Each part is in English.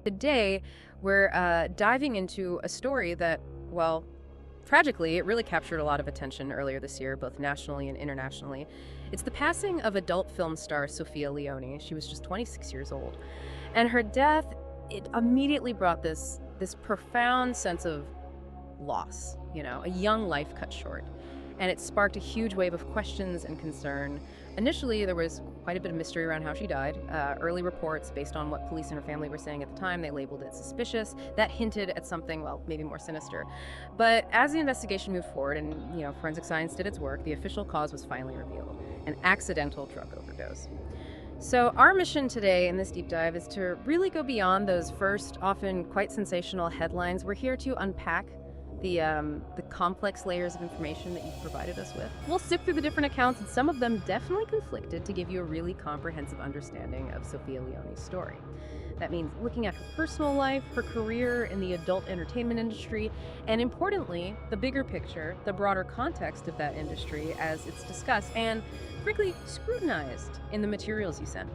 Today, we're diving into a story that, well, tragically, it really captured a lot of attention earlier this year, both nationally and internationally. It's the passing of adult film star Sophia Leone. She was just 26 years old. And her death, it immediately brought this profound sense of loss, a young life cut short. And it sparked a huge wave of questions and concern. Initially, there was quite a bit of mystery around how she died. Early reports, based on what police and her family were saying at the time, they labeled it suspicious. That hinted at something, well, maybe more sinister. But as the investigation moved forward and, forensic science did its work, the official cause was finally revealed: an accidental drug overdose. So our mission today in this deep dive is to really go beyond those first, often quite sensational headlines. We're here to unpack the complex layers of information that you've provided us with. We'll sift through the different accounts, and some of them definitely conflicted, to give you a really comprehensive understanding of Sophia Leone's story. That means looking at her personal life, her career in the adult entertainment industry, and importantly, the bigger picture, the broader context of that industry as it's discussed and, frankly, scrutinized in the materials you sent.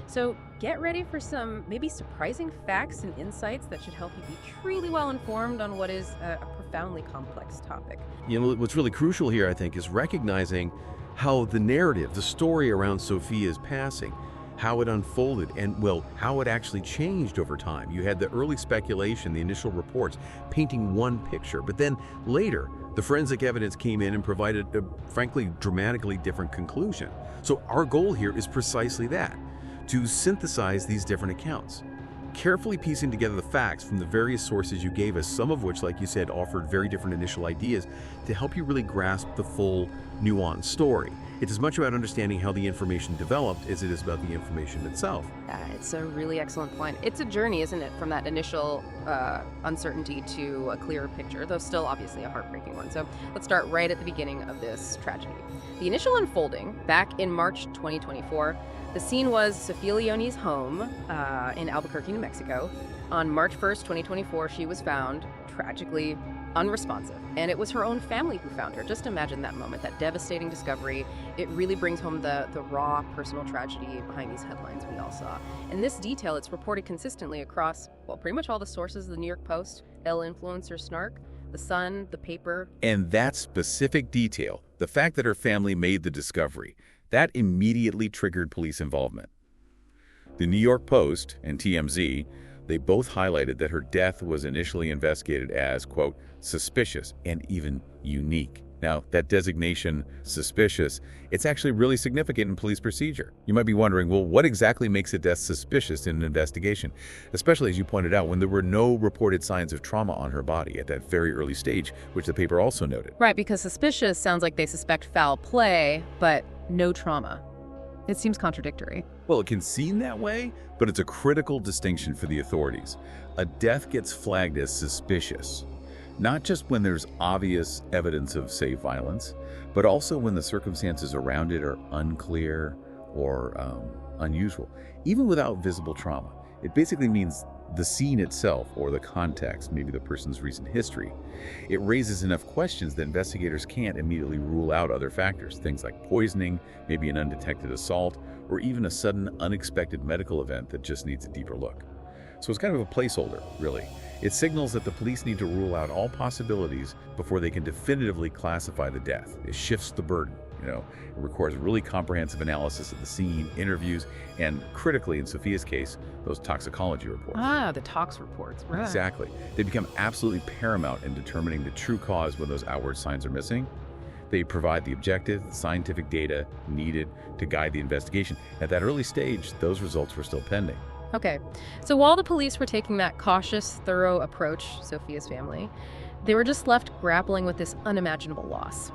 So get ready for some maybe surprising facts and insights that should help you be truly well informed on what is a profoundly complex topic. What's really crucial here, I think, is recognizing how the narrative, the story around Sophia's passing, how it unfolded, and, well, how it actually changed over time. You had the early speculation, the initial reports, painting one picture, but then later, the forensic evidence came in and provided a, frankly, dramatically different conclusion. So our goal here is precisely that: to synthesize these different accounts, carefully piecing together the facts from the various sources you gave us, some of which, like you said, offered very different initial ideas, to help you really grasp the full, nuanced story. It's as much about understanding how the information developed as it is about the information itself. It's a really excellent point. It's a journey, isn't it, from that initial uncertainty to a clearer picture, though still obviously a heartbreaking one. So let's start right at the beginning of this tragedy. The initial unfolding, back in March 2024, the scene was Sophia Leone's home in Albuquerque, New Mexico. On March 1st, 2024, she was found tragically unresponsive, and it was her own family who found her. Just imagine that moment, that devastating discovery. It really brings home the raw personal tragedy behind these headlines we all saw. And this detail, it's reported consistently across, well, pretty much all the sources: the New York Post, Elle influencer Snark, the Sun, the paper. And that specific detail, the fact that her family made the discovery, that immediately triggered police involvement. The New York Post and TMZ, they both highlighted that her death was initially investigated as, quote, suspicious and even unique. Now, that designation, suspicious, it's actually really significant in police procedure. You might be wondering, well, what exactly makes a death suspicious in an investigation? Especially, as you pointed out, when there were no reported signs of trauma on her body at that very early stage, which the paper also noted. Right, because suspicious sounds like they suspect foul play, but no trauma. It seems contradictory. Well, it can seem that way, but it's a critical distinction for the authorities. A death gets flagged as suspicious, not just when there's obvious evidence of, say, violence, but also when the circumstances around it are unclear or unusual, even without visible trauma. It basically means the scene itself, or the context, maybe the person's recent history, it raises enough questions that investigators can't immediately rule out other factors, things like poisoning, maybe an undetected assault, or even a sudden unexpected medical event that just needs a deeper look. So it's kind of a placeholder, really. It signals that the police need to rule out all possibilities before they can definitively classify the death. It shifts the burden. It requires really comprehensive analysis of the scene, interviews, and critically, in Sophia's case, those toxicology reports. The tox reports. Right. Exactly. They become absolutely paramount in determining the true cause when those outward signs are missing. They provide the objective, scientific data needed to guide the investigation. At that early stage, those results were still pending. Okay, so while the police were taking that cautious, thorough approach, Sophia's family, they were just left grappling with this unimaginable loss.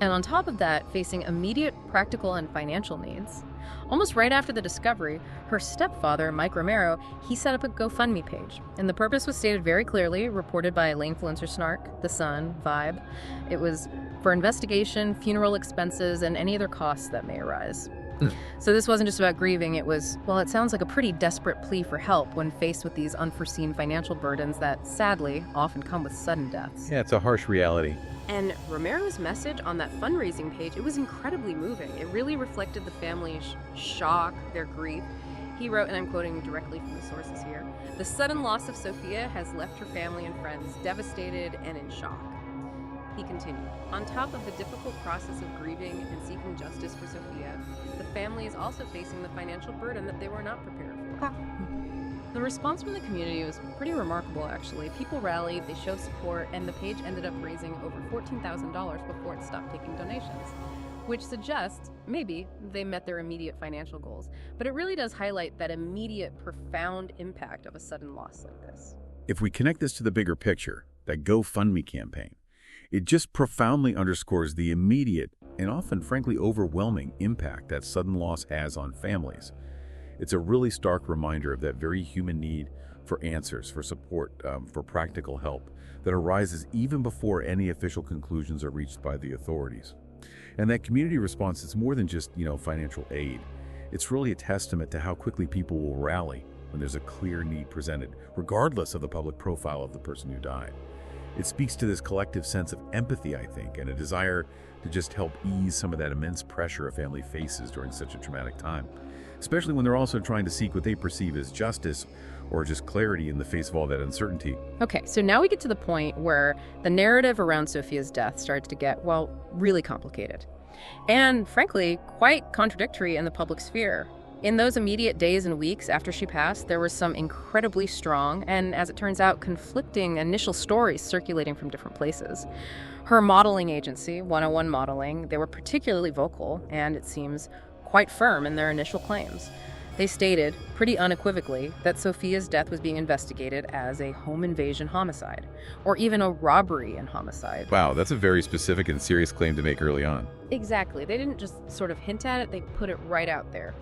And on top of that, facing immediate practical and financial needs. Almost right after the discovery, her stepfather, Mike Romero, he set up a GoFundMe page. And the purpose was stated very clearly, reported by influencer Snark, The Sun, Vibe. It was for investigation, funeral expenses, and any other costs that may arise. So this wasn't just about grieving, it was, well, it sounds like a pretty desperate plea for help when faced with these unforeseen financial burdens that, sadly, often come with sudden deaths. Yeah, it's a harsh reality. And Romero's message on that fundraising page, it was incredibly moving. It really reflected the family's shock, their grief. He wrote, and I'm quoting directly from the sources here, "The sudden loss of Sophia has left her family and friends devastated and in shock." He continued, "On top of the difficult process of grieving and seeking justice for Sophia, the family is also facing the financial burden that they were not prepared for." The response from the community was pretty remarkable, actually. People rallied, they showed support, and the page ended up raising over $14,000 before it stopped taking donations, which suggests maybe they met their immediate financial goals. But it really does highlight that immediate, profound impact of a sudden loss like this. If we connect this to the bigger picture, that GoFundMe campaign, it just profoundly underscores the immediate and often, frankly, overwhelming impact that sudden loss has on families. It's a really stark reminder of that very human need for answers, for support, for practical help that arises even before any official conclusions are reached by the authorities. And that community response is more than just, financial aid. It's really a testament to how quickly people will rally when there's a clear need presented, regardless of the public profile of the person who died. It speaks to this collective sense of empathy, I think, and a desire to just help ease some of that immense pressure a family faces during such a traumatic time, especially when they're also trying to seek what they perceive as justice or just clarity in the face of all that uncertainty. Okay, so now we get to the point where the narrative around Sophia's death starts to get, really complicated. And frankly, quite contradictory in the public sphere. In those immediate days and weeks after she passed, there were some incredibly strong and, as it turns out, conflicting initial stories circulating from different places. Her modeling agency, 101 Modeling, they were particularly vocal and, it seems, quite firm in their initial claims. They stated, pretty unequivocally, that Sophia's death was being investigated as a home invasion homicide, or even a robbery and homicide. Wow, that's a very specific and serious claim to make early on. Exactly. They didn't just sort of hint at it, they put it right out there.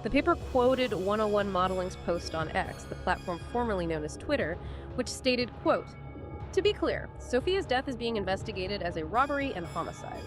The paper quoted 101 Modeling's post on X, the platform formerly known as Twitter, which stated, quote, "To be clear, Sophia's death is being investigated as a robbery and homicide."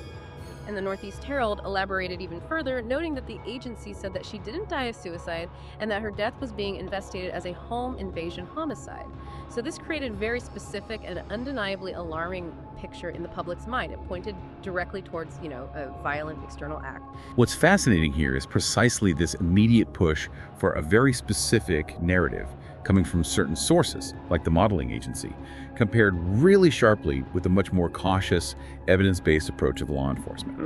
And the Northeast Herald elaborated even further, noting that the agency said that she didn't die of suicide and that her death was being investigated as a home invasion homicide. So this created a very specific and undeniably alarming picture in the public's mind. It pointed directly towards, a violent external act. What's fascinating here is precisely this immediate push for a very specific narrative coming from certain sources, like the modeling agency, compared really sharply with the much more cautious, evidence-based approach of law enforcement.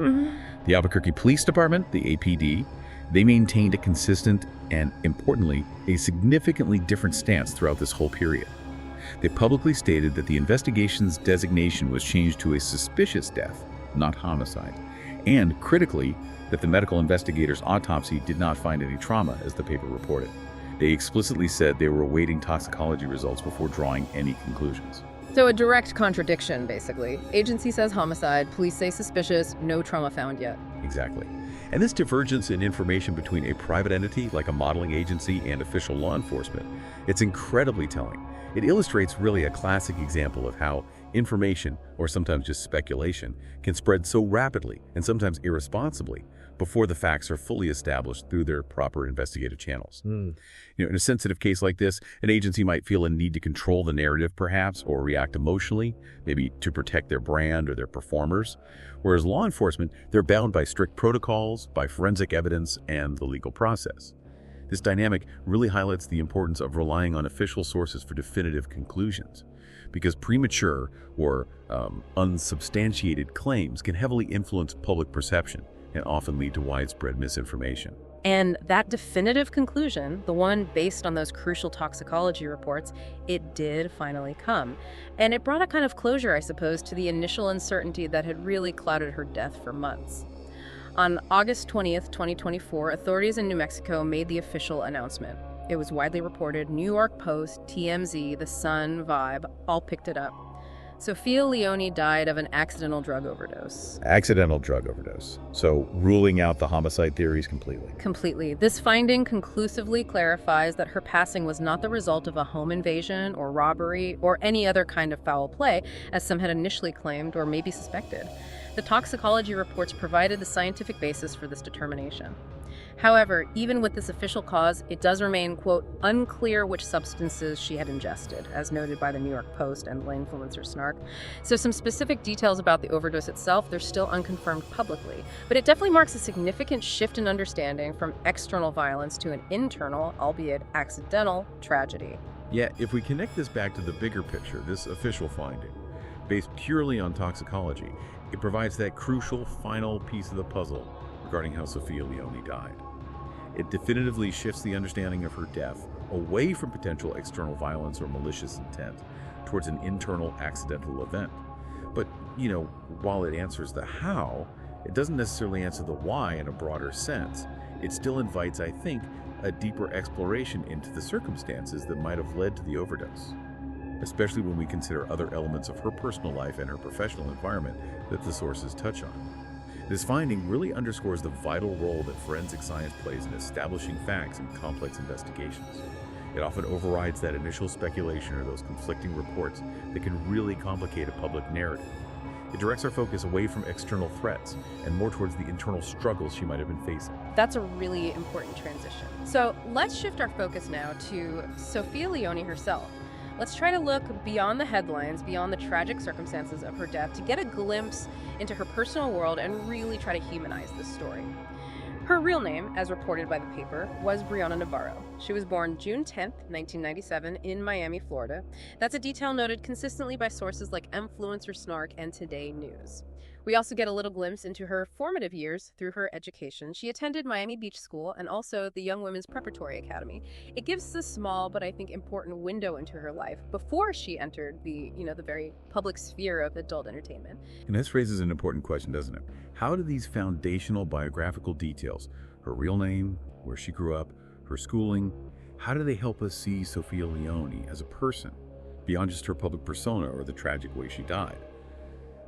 The Albuquerque Police Department, the APD, they maintained a consistent and, importantly, a significantly different stance throughout this whole period. They publicly stated that the investigation's designation was changed to a suspicious death, not homicide, and, critically, that the medical investigator's autopsy did not find any trauma, as the paper reported. They explicitly said they were awaiting toxicology results before drawing any conclusions. So a direct contradiction, basically. Agency says homicide, police say suspicious, no trauma found yet. Exactly. And this divergence in information between a private entity like a modeling agency and official law enforcement, it's incredibly telling. It illustrates really a classic example of how information, or sometimes just speculation, can spread so rapidly and sometimes irresponsibly before the facts are fully established through their proper investigative channels. In a sensitive case like this, an agency might feel a need to control the narrative perhaps, or react emotionally, maybe to protect their brand or their performers. Whereas law enforcement, they're bound by strict protocols, by forensic evidence, and the legal process. This dynamic really highlights the importance of relying on official sources for definitive conclusions, because premature or unsubstantiated claims can heavily influence public perception and often lead to widespread misinformation. And that definitive conclusion, the one based on those crucial toxicology reports, it did finally come. And it brought a kind of closure, I suppose, to the initial uncertainty that had really clouded her death for months. On August 20th, 2024, authorities in New Mexico made the official announcement. It was widely reported. New York Post, TMZ, The Sun, Vibe, all picked it up. Sophia Leone died of an accidental drug overdose. Accidental drug overdose. So ruling out the homicide theories completely. Completely. This finding conclusively clarifies that her passing was not the result of a home invasion or robbery or any other kind of foul play, as some had initially claimed or maybe suspected. The toxicology reports provided the scientific basis for this determination. However, even with this official cause, it does remain, quote, unclear which substances she had ingested, as noted by the New York Post and lay influencer Snark. So some specific details about the overdose itself, they're still unconfirmed publicly. But it definitely marks a significant shift in understanding from external violence to an internal, albeit accidental, tragedy. Yeah, if we connect this back to the bigger picture, this official finding, based purely on toxicology, it provides that crucial final piece of the puzzle regarding how Sophia Leone died. It definitively shifts the understanding of her death away from potential external violence or malicious intent towards an internal accidental event. But, while it answers the how, it doesn't necessarily answer the why in a broader sense. It still invites, I think, a deeper exploration into the circumstances that might have led to the overdose, especially when we consider other elements of her personal life and her professional environment that the sources touch on. This finding really underscores the vital role that forensic science plays in establishing facts in complex investigations. It often overrides that initial speculation or those conflicting reports that can really complicate a public narrative. It directs our focus away from external threats and more towards the internal struggles she might have been facing. That's a really important transition. So let's shift our focus now to Sophia Leone herself. Let's try to look beyond the headlines, beyond the tragic circumstances of her death, to get a glimpse into her personal world and really try to humanize this story. Her real name, as reported by the paper, was Brianna Navarro. She was born June 10th, 1997, in Miami, Florida. That's a detail noted consistently by sources like Influencer Snark and Today News. We also get a little glimpse into her formative years through her education. She attended Miami Beach School and also the Young Women's Preparatory Academy. It gives a small but I think important window into her life before she entered the very public sphere of adult entertainment. And this raises an important question, doesn't it? How do these foundational biographical details, her real name, where she grew up, her schooling, how do they help us see Sophia Leone as a person, beyond just her public persona or the tragic way she died?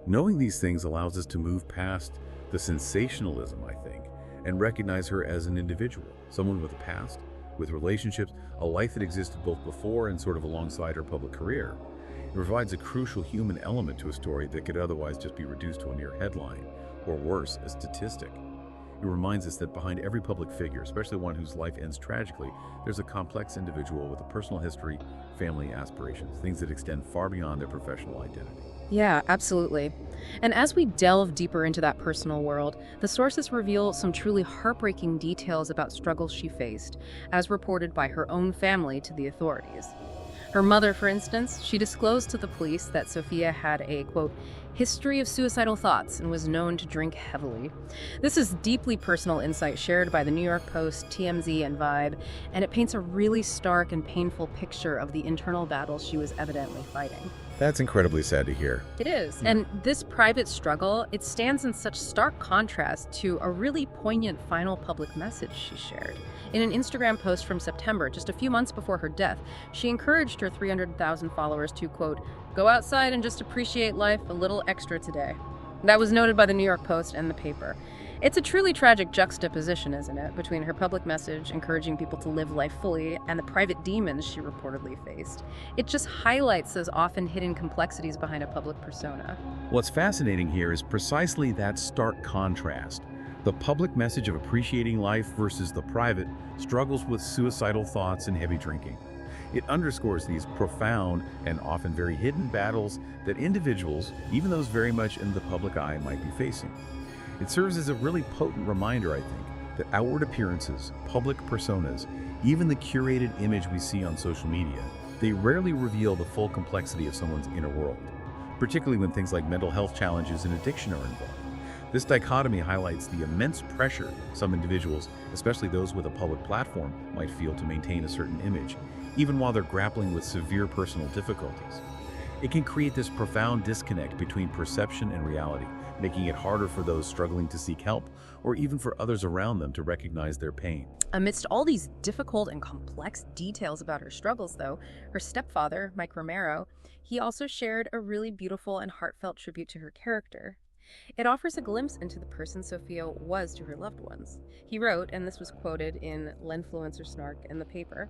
Knowing these things allows us to move past the sensationalism, I think, and recognize her as an individual, someone with a past, with relationships, a life that existed both before and sort of alongside her public career. It provides a crucial human element to a story that could otherwise just be reduced to a mere headline, or worse, a statistic. It reminds us that behind every public figure, especially one whose life ends tragically, there's a complex individual with a personal history, family aspirations, things that extend far beyond their professional identity. Yeah, absolutely. And as we delve deeper into that personal world, the sources reveal some truly heartbreaking details about struggles she faced, as reported by her own family to the authorities. Her mother, for instance, she disclosed to the police that Sophia had a, quote, history of suicidal thoughts and was known to drink heavily. This is deeply personal insight shared by the New York Post, TMZ, and Vibe, and it paints a really stark and painful picture of the internal battles she was evidently fighting. That's incredibly sad to hear. It is. And this private struggle, it stands in such stark contrast to a really poignant final public message she shared. In an Instagram post from September, just a few months before her death, she encouraged her 300,000 followers to, quote, go outside and just appreciate life a little extra today. That was noted by the New York Post and the paper. It's a truly tragic juxtaposition, isn't it, between her public message encouraging people to live life fully and the private demons she reportedly faced. It just highlights those often hidden complexities behind a public persona. What's fascinating here is precisely that stark contrast. The public message of appreciating life versus the private struggles with suicidal thoughts and heavy drinking. It underscores these profound and often very hidden battles that individuals, even those very much in the public eye, might be facing. It serves as a really potent reminder, I think, that outward appearances, public personas, even the curated image we see on social media, they rarely reveal the full complexity of someone's inner world, particularly when things like mental health challenges and addiction are involved. This dichotomy highlights the immense pressure some individuals, especially those with a public platform, might feel to maintain a certain image, even while they're grappling with severe personal difficulties. It can create this profound disconnect between perception and reality, making it harder for those struggling to seek help or even for others around them to recognize their pain. Amidst all these difficult and complex details about her struggles, though, her stepfather, Mike Romero, he also shared a really beautiful and heartfelt tribute to her character. It offers a glimpse into the person Sophia was to her loved ones. He wrote, and this was quoted in L'Influencer Snark in the paper,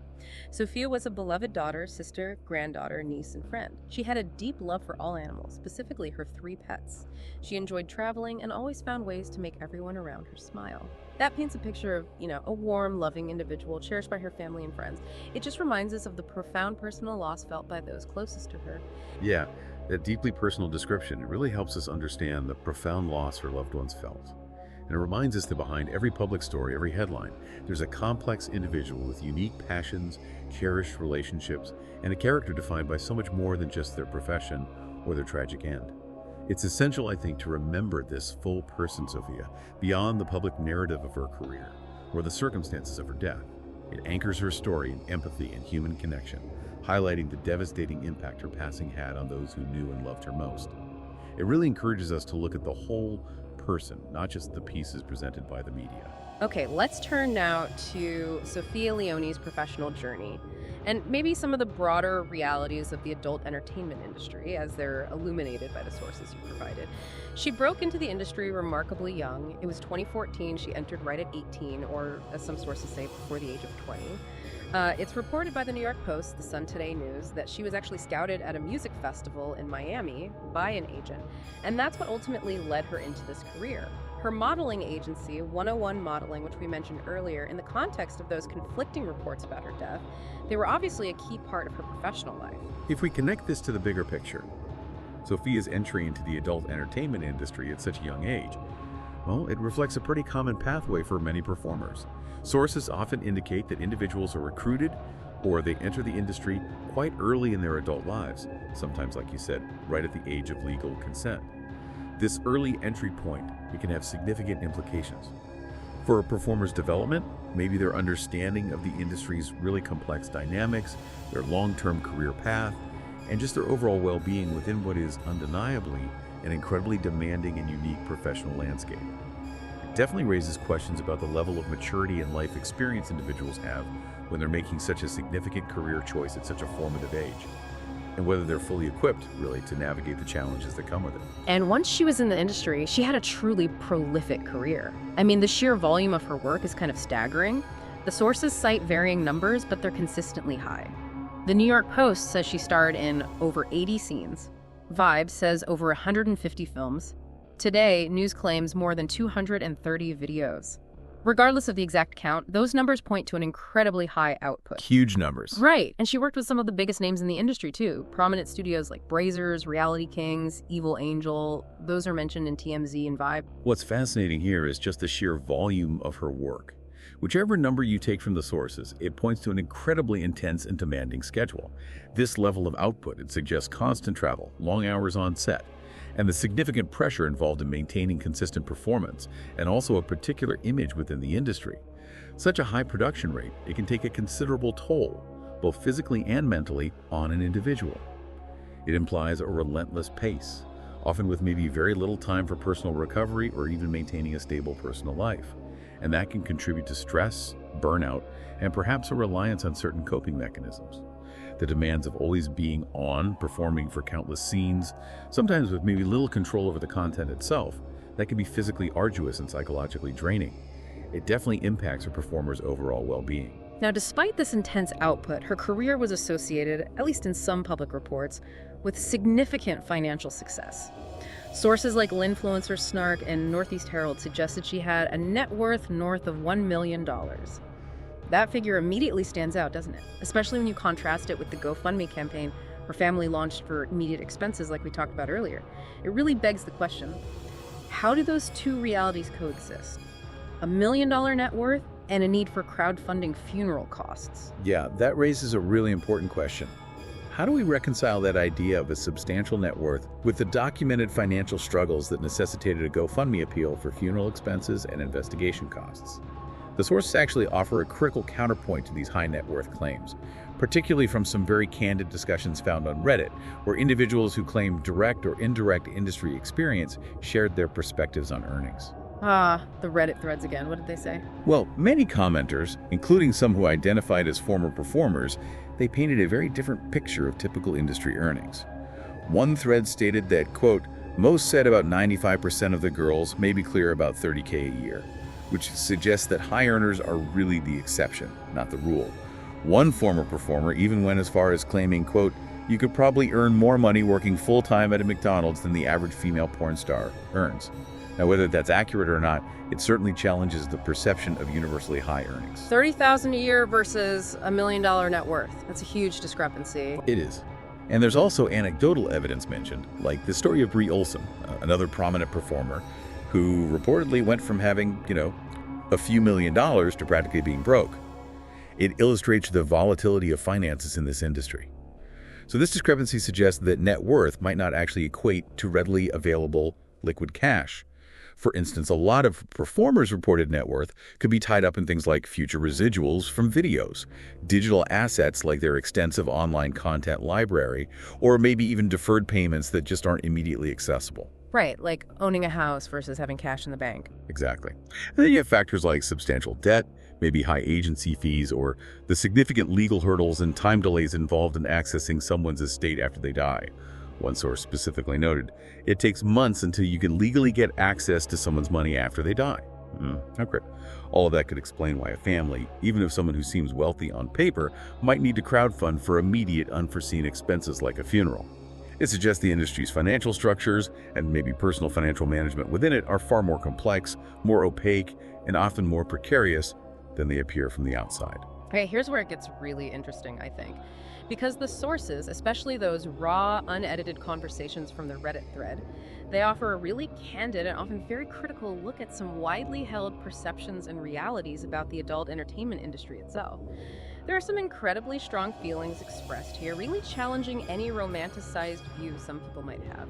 Sophia was a beloved daughter, sister, granddaughter, niece, and friend. She had a deep love for all animals, specifically her 3 pets. She enjoyed traveling and always found ways to make everyone around her smile. That paints a picture of, a warm, loving individual cherished by her family and friends. It just reminds us of the profound personal loss felt by those closest to her. Yeah, that deeply personal description, it really helps us understand the profound loss her loved ones felt. And it reminds us that behind every public story, every headline, there's a complex individual with unique passions, cherished relationships, and a character defined by so much more than just their profession or their tragic end. It's essential, I think, to remember this full person, Sophia, beyond the public narrative of her career or the circumstances of her death. It anchors her story in empathy and human connection, highlighting the devastating impact her passing had on those who knew and loved her most. It really encourages us to look at the whole person, not just the pieces presented by the media. Okay, let's turn now to Sophia Leone's professional journey and maybe some of the broader realities of the adult entertainment industry as they're illuminated by the sources you provided. She broke into the industry remarkably young. It was 2014. She entered right at 18, or as some sources say, before the age of 20. It's reported by the New York Post, the Sun Today News, that she was actually scouted at a music festival in Miami by an agent, and that's what ultimately led her into this career. Her modeling agency, 101 Modeling, which we mentioned earlier, in the context of those conflicting reports about her death, they were obviously a key part of her professional life. If we connect this to the bigger picture, Sophia's entry into the adult entertainment industry at such a young age, well, it reflects a pretty common pathway for many performers. Sources often indicate that individuals are recruited or they enter the industry quite early in their adult lives, sometimes, like you said, right at the age of legal consent. This early entry point, it can have significant implications. For a performer's development, maybe their understanding of the industry's really complex dynamics, their long-term career path, and just their overall well-being within what is undeniably an incredibly demanding and unique professional landscape. It definitely raises questions about the level of maturity and life experience individuals have when they're making such a significant career choice at such a formative age, and whether they're fully equipped, really, to navigate the challenges that come with it. And once she was in the industry, she had a truly prolific career. I mean, the sheer volume of her work is kind of staggering. The sources cite varying numbers, but they're consistently high. The New York Post says she starred in over 80 scenes. Vibe says over 150 films. Today, News claims more than 230 videos. Regardless of the exact count, those numbers point to an incredibly high output. Huge numbers. Right, and she worked with some of the biggest names in the industry, too. Prominent studios like Brazzers, Reality Kings, Evil Angel, those are mentioned in TMZ and Vibe. What's fascinating here is just the sheer volume of her work. Whichever number you take from the sources, it points to an incredibly intense and demanding schedule. This level of output, it suggests constant travel, long hours on set, and the significant pressure involved in maintaining consistent performance, and also a particular image within the industry. Such a high production rate, it can take a considerable toll, both physically and mentally, on an individual. It implies a relentless pace, often with maybe very little time for personal recovery or even maintaining a stable personal life. And that can contribute to stress, burnout, and perhaps a reliance on certain coping mechanisms. The demands of always being on, performing for countless scenes, sometimes with maybe little control over the content itself, that can be physically arduous and psychologically draining. It definitely impacts a performer's overall well-being. Now, despite this intense output, her career was associated, at least in some public reports, with significant financial success. Sources like L'Influencer Snark and Northeast Herald suggested she had a net worth north of $1 million. That figure immediately stands out, doesn't it? Especially when you contrast it with the GoFundMe campaign her family launched for immediate expenses like we talked about earlier. It really begs the question, how do those two realities coexist? $1 million net worth and a need for crowdfunding funeral costs. Yeah, that raises a really important question. How do we reconcile that idea of a substantial net worth with the documented financial struggles that necessitated a GoFundMe appeal for funeral expenses and investigation costs? The sources actually offer a critical counterpoint to these high net worth claims, particularly from some very candid discussions found on Reddit, where individuals who claim direct or indirect industry experience shared their perspectives on earnings. The Reddit threads again. What did they say? Well, many commenters, including some who identified as former performers, they painted a very different picture of typical industry earnings. One thread stated that, quote, Most said about 95% of the girls maybe clear about $30K a year, which suggests that high earners are really the exception, not the rule. One former performer even went as far as claiming, quote, "You could probably earn more money working full-time at a McDonald's than the average female porn star earns." Now, whether that's accurate or not, it certainly challenges the perception of universally high earnings. $30,000 a year versus $1 million net worth. That's a huge discrepancy. It is. And there's also anecdotal evidence mentioned, like the story of Brie Olson, another prominent performer who reportedly went from having, a few $1,000,000 to practically being broke. It illustrates the volatility of finances in this industry. So this discrepancy suggests that net worth might not actually equate to readily available liquid cash. For instance, a lot of performers' reported net worth could be tied up in things like future residuals from videos, digital assets like their extensive online content library, or maybe even deferred payments that just aren't immediately accessible. Right, like owning a house versus having cash in the bank. Exactly. And then you have factors like substantial debt, maybe high agency fees, or the significant legal hurdles and time delays involved in accessing someone's estate after they die. One source specifically noted, it takes months until you can legally get access to someone's money after they die. Okay. All of that could explain why a family, even if someone who seems wealthy on paper, might need to crowdfund for immediate unforeseen expenses like a funeral. It suggests the industry's financial structures and maybe personal financial management within it are far more complex, more opaque, and often more precarious than they appear from the outside. Okay, here's where it gets really interesting, I think. Because the sources, especially those raw, unedited conversations from the Reddit thread, they offer a really candid and often very critical look at some widely held perceptions and realities about the adult entertainment industry itself. There are some incredibly strong feelings expressed here, really challenging any romanticized view some people might have.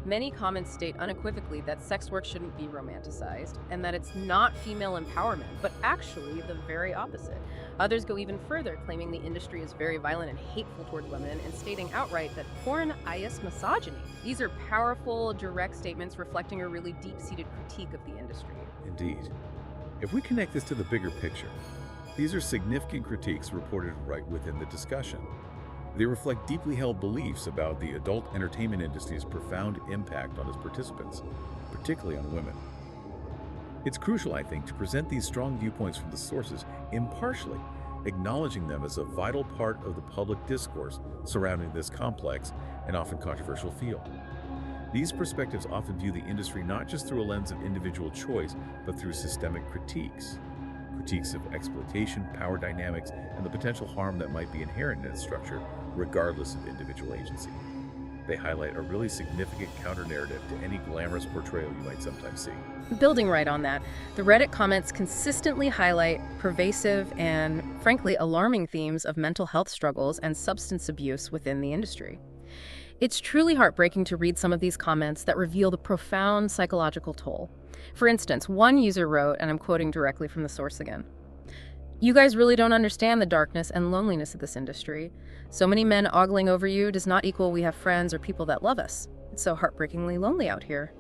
Many comments state unequivocally that sex work shouldn't be romanticized, and that it's not female empowerment, but actually the very opposite. Others go even further, claiming the industry is very violent and hateful toward women, and stating outright that porn is misogyny. These are powerful, direct statements reflecting a really deep-seated critique of the industry. Indeed. If we connect this to the bigger picture, these are significant critiques reported right within the discussion. They reflect deeply held beliefs about the adult entertainment industry's profound impact on its participants, particularly on women. It's crucial, I think, to present these strong viewpoints from the sources impartially, acknowledging them as a vital part of the public discourse surrounding this complex and often controversial field. These perspectives often view the industry not just through a lens of individual choice, but through systemic critiques of exploitation, power dynamics, and the potential harm that might be inherent in its structure, regardless of individual agency. They highlight a really significant counter-narrative to any glamorous portrayal you might sometimes see. Building right on that, the Reddit comments consistently highlight pervasive and, frankly, alarming themes of mental health struggles and substance abuse within the industry. It's truly heartbreaking to read some of these comments that reveal the profound psychological toll. For instance, one user wrote, and I'm quoting directly from the source again, "You guys really don't understand the darkness and loneliness of this industry. So many men ogling over you does not equal we have friends or people that love us. It's so heartbreakingly lonely out here."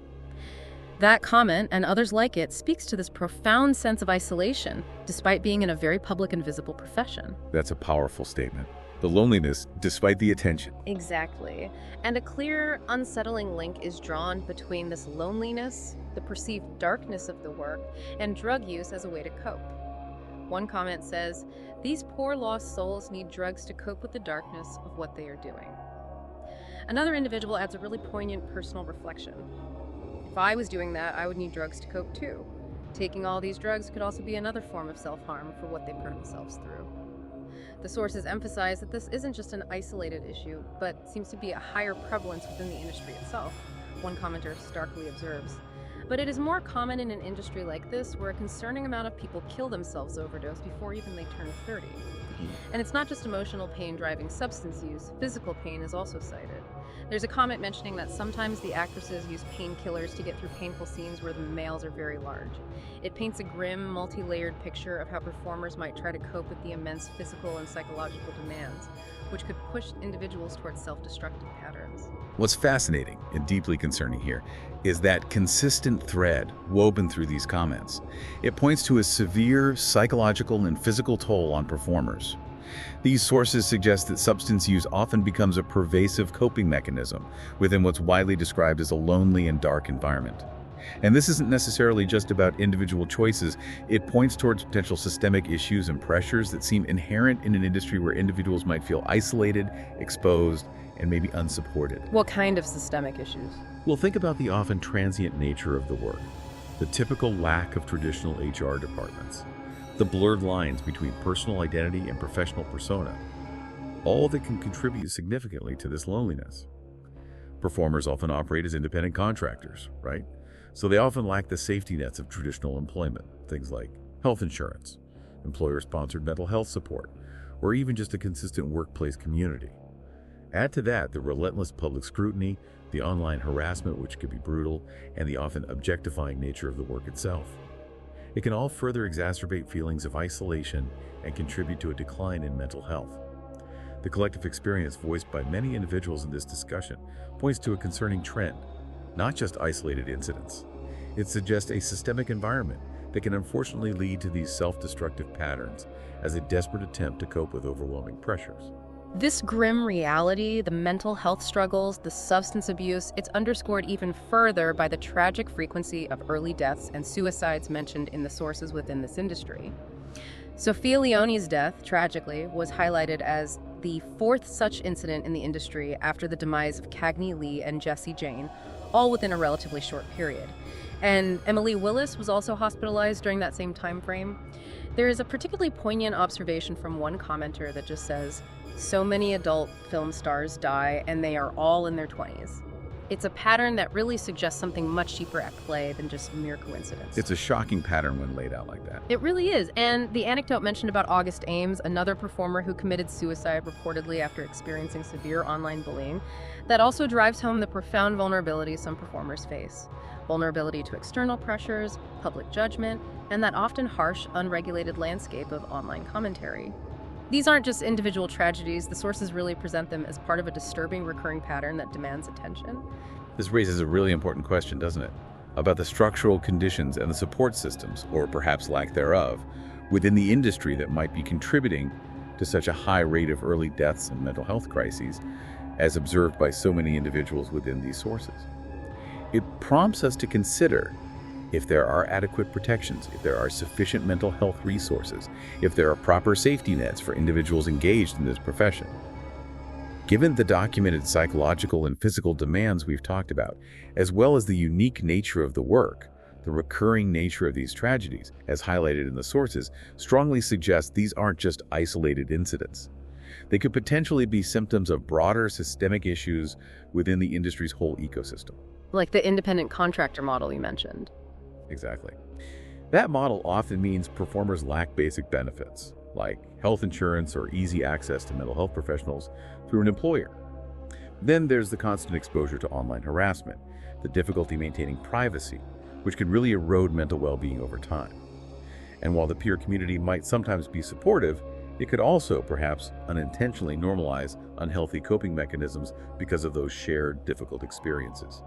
That comment, and others like it, speaks to this profound sense of isolation, despite being in a very public and visible profession. That's a powerful statement. The loneliness, despite the attention. Exactly. And a clear, unsettling link is drawn between this loneliness, the perceived darkness of the work, and drug use as a way to cope. One comment says, "These poor lost souls need drugs to cope with the darkness of what they are doing." Another individual adds a really poignant personal reflection. "If I was doing that, I would need drugs to cope too. Taking all these drugs could also be another form of self-harm for what they put themselves through." The sources emphasize that this isn't just an isolated issue, but seems to be a higher prevalence within the industry itself, one commenter starkly observes. But it is more common in an industry like this, where a concerning amount of people kill themselves overdose before even they turn 30. And it's not just emotional pain driving substance use, physical pain is also cited. There's a comment mentioning that sometimes the actresses use painkillers to get through painful scenes where the males are very large. It paints a grim, multi-layered picture of how performers might try to cope with the immense physical and psychological demands, which could push individuals towards self-destructive patterns. What's fascinating and deeply concerning here is that consistent thread woven through these comments. It points to a severe psychological and physical toll on performers. These sources suggest that substance use often becomes a pervasive coping mechanism within what's widely described as a lonely and dark environment. And this isn't necessarily just about individual choices. It points towards potential systemic issues and pressures that seem inherent in an industry where individuals might feel isolated, exposed, and maybe unsupported. What kind of systemic issues? Well, think about the often transient nature of the work, the typical lack of traditional HR departments, the blurred lines between personal identity and professional persona, all that can contribute significantly to this loneliness. Performers often operate as independent contractors, right? So they often lack the safety nets of traditional employment, things like health insurance, employer-sponsored mental health support, or even just a consistent workplace community. Add to that the relentless public scrutiny, the online harassment, which could be brutal, and the often objectifying nature of the work itself. It can all further exacerbate feelings of isolation and contribute to a decline in mental health. The collective experience voiced by many individuals in this discussion points to a concerning trend, not just isolated incidents. It suggests a systemic environment that can unfortunately lead to these self-destructive patterns as a desperate attempt to cope with overwhelming pressures. This grim reality, the mental health struggles, the substance abuse, it's underscored even further by the tragic frequency of early deaths and suicides mentioned in the sources within this industry. Sophia Leone's death, tragically, was highlighted as the fourth such incident in the industry after the demise of Cagney Lee and Jesse Jane, all within a relatively short period. And Emily Willis was also hospitalized during that same time frame. There is a particularly poignant observation from one commenter that just says, "So many adult film stars die, and they are all in their 20s." It's a pattern that really suggests something much deeper at play than just mere coincidence. It's a shocking pattern when laid out like that. It really is. And the anecdote mentioned about August Ames, another performer who committed suicide reportedly after experiencing severe online bullying, that also drives home the profound vulnerability some performers face. Vulnerability to external pressures, public judgment, and that often harsh, unregulated landscape of online commentary. These aren't just individual tragedies, the sources really present them as part of a disturbing recurring pattern that demands attention. This raises a really important question, doesn't it? About the structural conditions and the support systems, or perhaps lack thereof, within the industry that might be contributing to such a high rate of early deaths and mental health crises, as observed by so many individuals within these sources. It prompts us to consider if there are adequate protections, if there are sufficient mental health resources, if there are proper safety nets for individuals engaged in this profession. Given the documented psychological and physical demands we've talked about, as well as the unique nature of the work, the recurring nature of these tragedies, as highlighted in the sources, strongly suggests these aren't just isolated incidents. They could potentially be symptoms of broader systemic issues within the industry's whole ecosystem. Like the independent contractor model you mentioned. Exactly. That model often means performers lack basic benefits, like health insurance or easy access to mental health professionals through an employer. Then there's the constant exposure to online harassment, the difficulty maintaining privacy, which can really erode mental well-being over time. And while the peer community might sometimes be supportive, it could also, perhaps, unintentionally normalize unhealthy coping mechanisms because of those shared difficult experiences.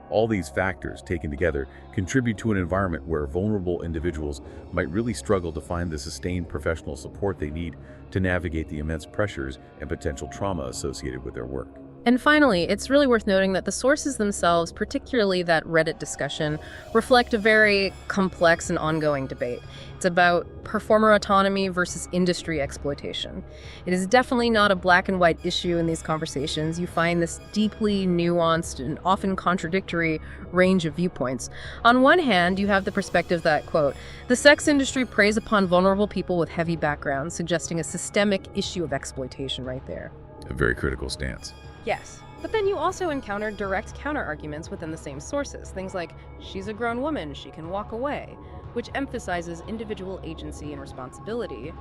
All these factors, taken together, contribute to an environment where vulnerable individuals might really struggle to find the sustained professional support they need to navigate the immense pressures and potential trauma associated with their work. And finally, it's really worth noting that the sources themselves, particularly that Reddit discussion, reflect a very complex and ongoing debate. It's about performer autonomy versus industry exploitation. It is definitely not a black and white issue in these conversations. You find this deeply nuanced and often contradictory range of viewpoints. On one hand, you have the perspective that, quote, the sex industry preys upon vulnerable people with heavy backgrounds, suggesting a systemic issue of exploitation right there. A very critical stance. Yes. But then you also encounter direct counter-arguments within the same sources. Things like, she's a grown woman, she can walk away, which emphasizes individual agency and responsibility.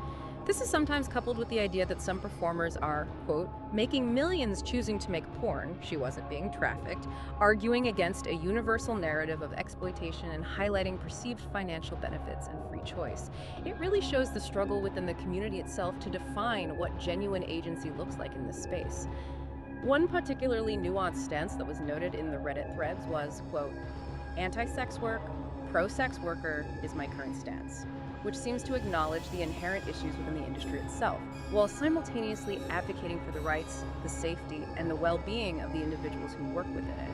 This is sometimes coupled with the idea that some performers are, quote, making millions choosing to make porn, she wasn't being trafficked, arguing against a universal narrative of exploitation and highlighting perceived financial benefits and free choice. It really shows the struggle within the community itself to define what genuine agency looks like in this space. One particularly nuanced stance that was noted in the Reddit threads was, quote, anti-sex work, pro-sex worker is my current stance. which seems to acknowledge the inherent issues within the industry itself, while simultaneously advocating for the rights, the safety, and the well-being of the individuals who work within it.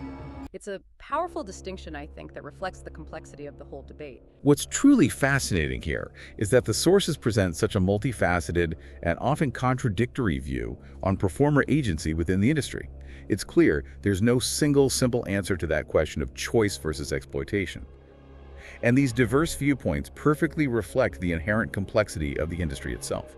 It's a powerful distinction, I think, that reflects the complexity of the whole debate. What's truly fascinating here is that the sources present such a multifaceted and often contradictory view on performer agency within the industry. It's clear there's no single simple answer to that question of choice versus exploitation. And these diverse viewpoints perfectly reflect the inherent complexity of the industry itself.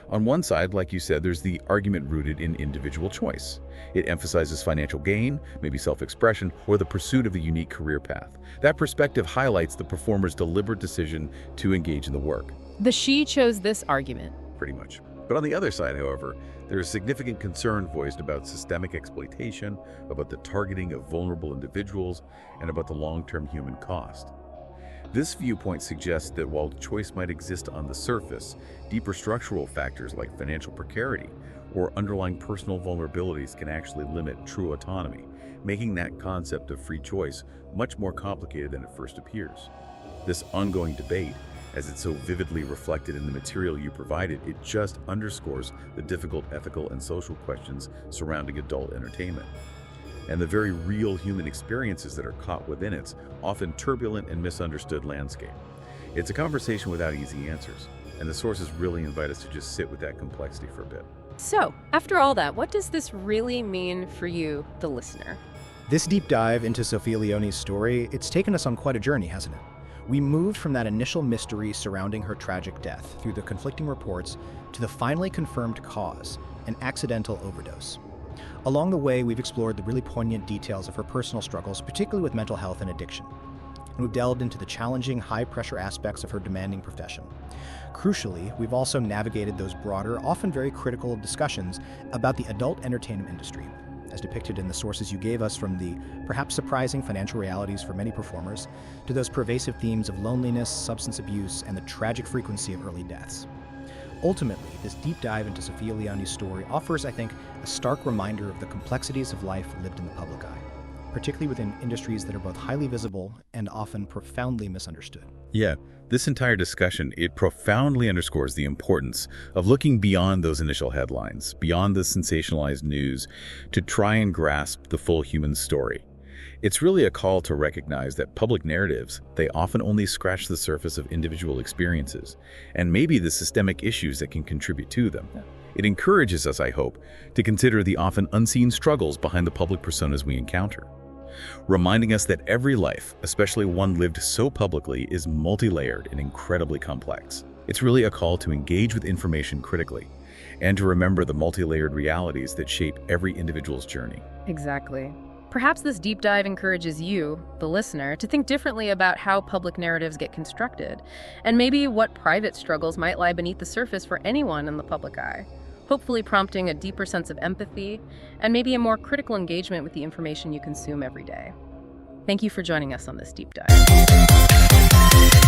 On one side, like you said, there's the argument rooted in individual choice. It emphasizes financial gain, maybe self-expression, or the pursuit of a unique career path. That perspective highlights the performer's deliberate decision to engage in the work. The she chose this argument. Pretty much. But on the other side, however, there is significant concern voiced about systemic exploitation, about the targeting of vulnerable individuals, and about the long-term human cost. This viewpoint suggests that while choice might exist on the surface, deeper structural factors like financial precarity or underlying personal vulnerabilities can actually limit true autonomy, making that concept of free choice much more complicated than it first appears. This ongoing debate, as it's so vividly reflected in the material you provided, it just underscores the difficult ethical and social questions surrounding adult entertainment, and the very real human experiences that are caught within its often turbulent and misunderstood landscape. It's a conversation without easy answers, and the sources really invite us to just sit with that complexity for a bit. So, after all that, what does this really mean for you, the listener? This deep dive into Sophia Leone's story, it's taken us on quite a journey, hasn't it? We moved from that initial mystery surrounding her tragic death through the conflicting reports to the finally confirmed cause, an accidental overdose. Along the way, we've explored the really poignant details of her personal struggles, particularly with mental health and addiction. And we've delved into the challenging, high-pressure aspects of her demanding profession. Crucially, we've also navigated those broader, often very critical discussions about the adult entertainment industry, as depicted in the sources you gave us, from the perhaps surprising financial realities for many performers to those pervasive themes of loneliness, substance abuse, and the tragic frequency of early deaths. Ultimately, this deep dive into Sophia Leone's story offers, I think, a stark reminder of the complexities of life lived in the public eye, particularly within industries that are both highly visible and often profoundly misunderstood. Yeah, this entire discussion, it profoundly underscores the importance of looking beyond those initial headlines, beyond the sensationalized news, to try and grasp the full human story. It's really a call to recognize that public narratives, they often only scratch the surface of individual experiences, and maybe the systemic issues that can contribute to them. It encourages us, I hope, to consider the often unseen struggles behind the public personas we encounter, reminding us that every life, especially one lived so publicly, is multi-layered and incredibly complex. It's really a call to engage with information critically, and to remember the multi-layered realities that shape every individual's journey. Exactly. Perhaps this deep dive encourages you, the listener, to think differently about how public narratives get constructed, and maybe what private struggles might lie beneath the surface for anyone in the public eye, hopefully prompting a deeper sense of empathy and maybe a more critical engagement with the information you consume every day. Thank you for joining us on this deep dive.